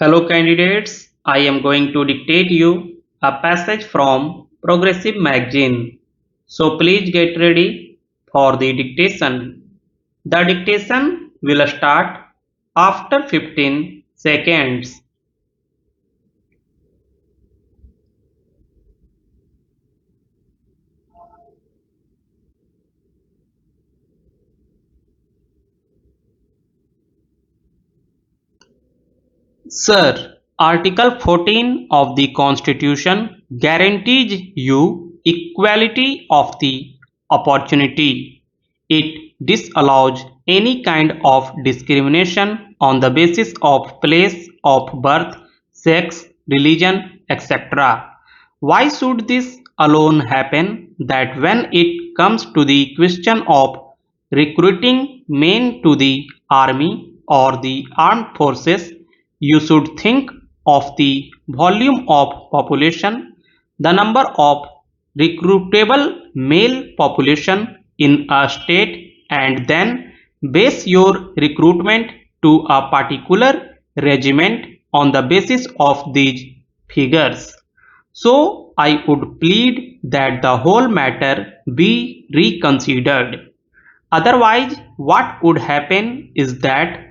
Hello candidates, I am going to dictate you a passage from Progressive magazine. So please get ready for the dictation. The dictation will start after 15 seconds. Sir, Article 14 of the Constitution guarantees you equality of the opportunity. It disallows any kind of discrimination on the basis of place of birth, sex, religion, etc. Why should this alone happen? That when it comes to the question of recruiting men to the army or the armed forces, you should think of the volume of population, the number of recruitable male population in a state, and then base your recruitment to a particular regiment on the basis of these figures. So I would plead that the whole matter be reconsidered. Otherwise, what would happen is that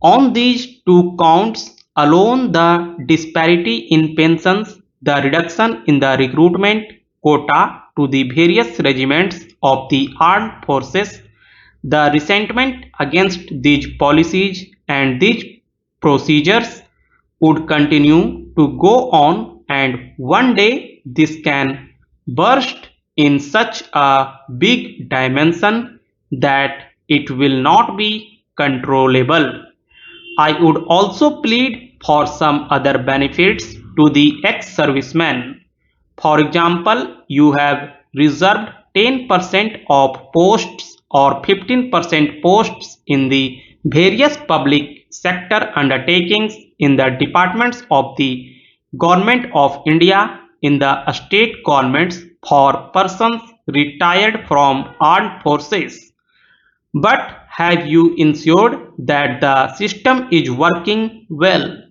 on these two counts alone, the disparity in pensions, the reduction in the recruitment quota to the various regiments of the armed forces, the resentment against these policies and these procedures would continue to go on, and one day this can burst in such a big dimension that it will not be controllable. I would also plead for some other benefits to the ex-servicemen. For example, you have reserved 10% of posts or 15% posts in the various public sector undertakings in the departments of the Government of India, in the state governments for persons retired from armed forces. But have you ensured that the system is working well?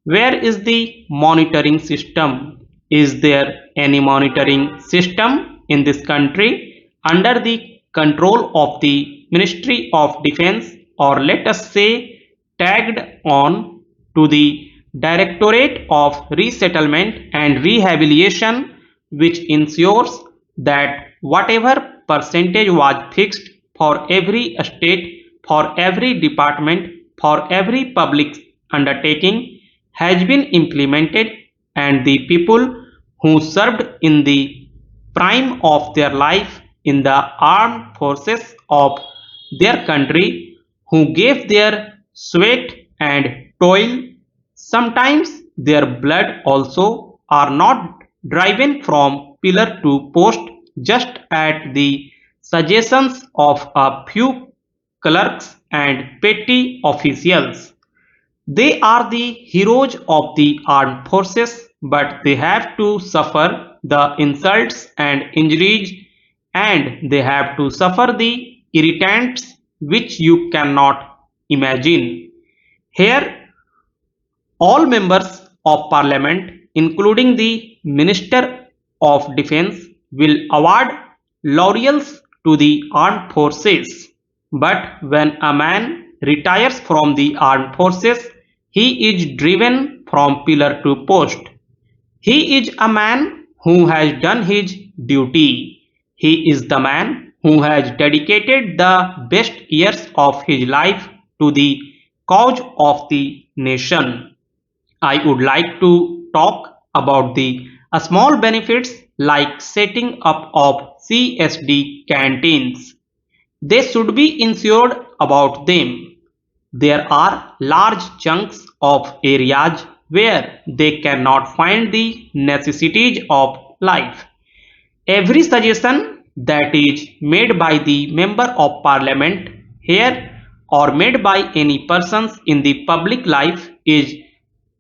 Where is the monitoring system? Is there any monitoring system in this country under the control of the Ministry of Defense, or let us say tagged on to the Directorate of Resettlement and Rehabilitation, which ensures that whatever percentage was fixed for every state, for every department, for every public undertaking has been implemented, and the people who served in the prime of their life in the armed forces of their country, who gave their sweat and toil, sometimes their blood also, are not driven from pillar to post just at the suggestions of a few clerks and petty officials. They are the heroes of the armed forces, but they have to suffer the insults and injuries, and they have to suffer the irritants which you cannot imagine. Here, all members of parliament, including the Minister of Defense, will award laurels to the armed forces. But when a man retires from the armed forces, he is driven from pillar to post. He is a man who has done his duty. He is the man who has dedicated the best years of his life to the cause of the nation. I would like to talk about the small benefits like setting up of CSD canteens. They should be insured about them. There are large chunks of areas where they cannot find the necessities of life. Every suggestion that is made by the member of parliament here, or made by any persons in the public life, is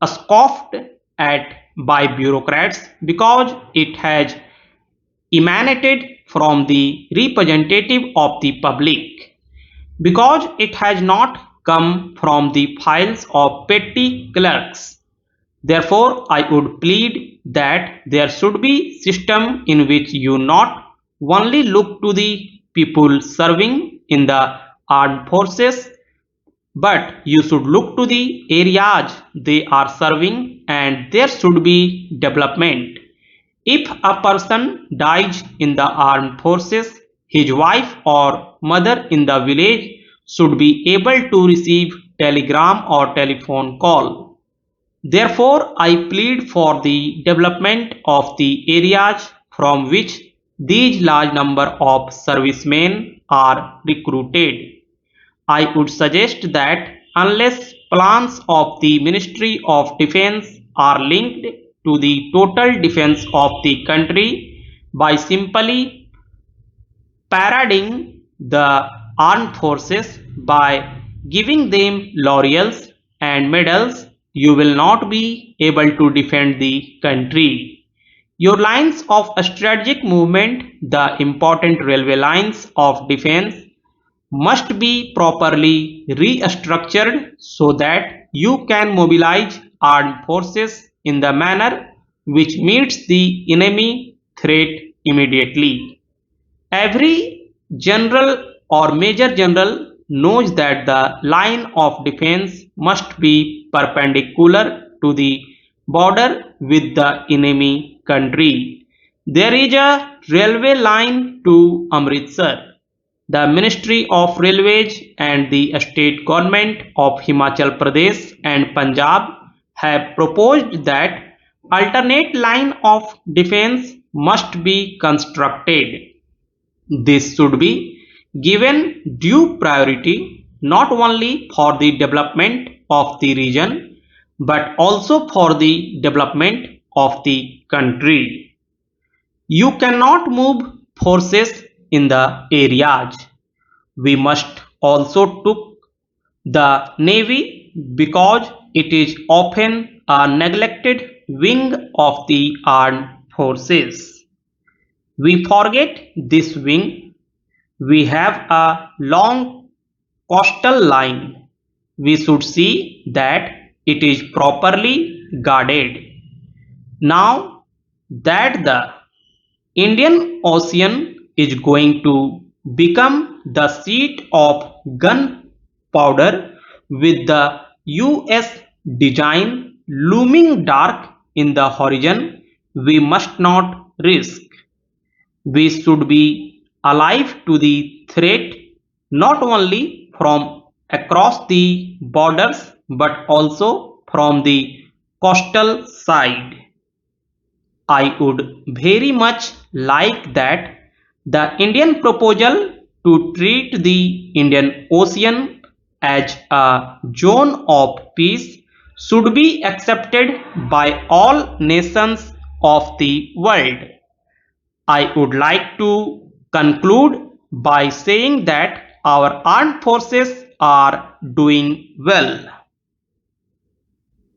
scoffed at by bureaucrats because it has emanated from the representative of the public, because it has not come from the files of petty clerks. Therefore, I would plead that there should be system in which you not only look to the people serving in the armed forces, but you should look to the areas they are serving, and there should be development. If a person dies in the armed forces, his wife or mother in the village should be able to receive telegram or telephone call. Therefore, I plead for the development of the areas from which these large number of servicemen are recruited. I would suggest that unless plans of the Ministry of Defence are linked to the total defence of the country by simply parading the armed forces by giving them laurels and medals, you will not be able to defend the country. Your lines of strategic movement, the important railway lines of defense, must be properly restructured so that you can mobilize armed forces in the manner which meets the enemy threat immediately. Every general or major general knows that the line of defense must be perpendicular to the border with the enemy country. There is a railway line to Amritsar. The Ministry of Railways and the state government of Himachal Pradesh and Punjab have proposed that alternate line of defense must be constructed. This should be given due priority not only for the development of the region but also for the development of the country. You cannot move forces in the areas. We must also took the navy because it is often a neglected wing of the armed forces. We forget this wing. We have a long coastal line. We should see that it is properly guarded. Now that the Indian Ocean is going to become the seat of gunpowder with the US design looming dark in the horizon, we must not risk. We should be alive to the threat not only from across the borders but also from the coastal side. I would very much like that the Indian proposal to treat the Indian Ocean as a zone of peace should be accepted by all nations of the world. I would like to conclude by saying that our armed forces are doing well.